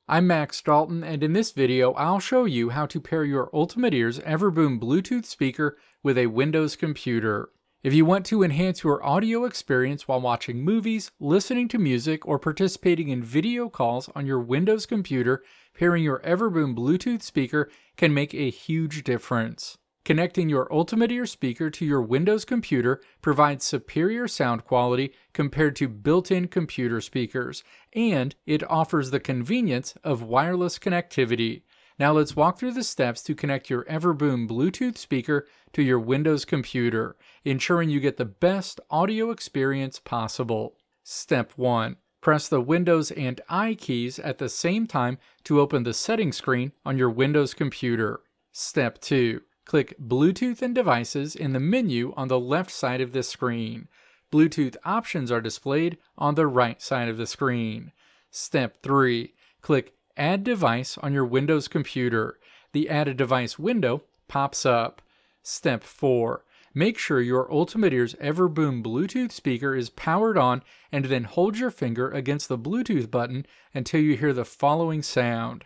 I'm Max Dalton, and in this video I'll show you how to pair your Ultimate Ears Everboom Bluetooth speaker with a Windows computer. If you want to enhance your audio experience while watching movies, listening to music, or participating in video calls on your Windows computer, pairing your Everboom Bluetooth speaker can make a huge difference. Connecting your Ultimate Ear speaker to your Windows computer provides superior sound quality compared to built-in computer speakers, and it offers the convenience of wireless connectivity. Now let's walk through the steps to connect your Everboom Bluetooth speaker to your Windows computer, ensuring you get the best audio experience possible. Step 1. Press the Windows and I keys at the same time to open the settings screen on your Windows computer. Step 2. Click Bluetooth and Devices in the menu on the left side of the screen. Bluetooth options are displayed on the right side of the screen. Step 3. Click Add Device on your Windows computer. The Add a Device window pops up. Step 4. Make sure your Ultimate Ears Everboom Bluetooth speaker is powered on, and then hold your finger against the Bluetooth button until you hear the following sound,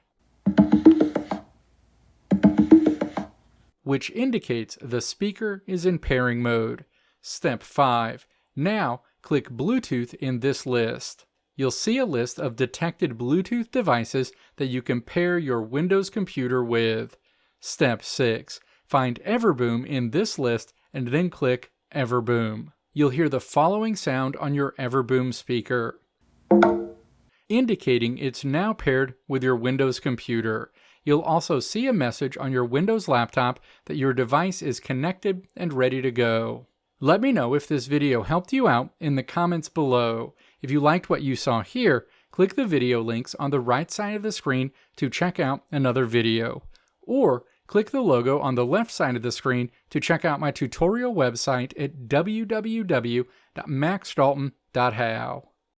which indicates the speaker is in pairing mode. Step 5. Now, click Bluetooth in this list. You'll see a list of detected Bluetooth devices that you can pair your Windows computer with. Step 6. Find Everboom in this list and then click Everboom. You'll hear the following sound on your Everboom speaker, indicating it's now paired with your Windows computer. You'll also see a message on your Windows laptop that your device is connected and ready to go. Let me know if this video helped you out in the comments below. If you liked what you saw here, click the video links on the right side of the screen to check out another video. Or click the logo on the left side of the screen to check out my tutorial website at www.maxdalton.how.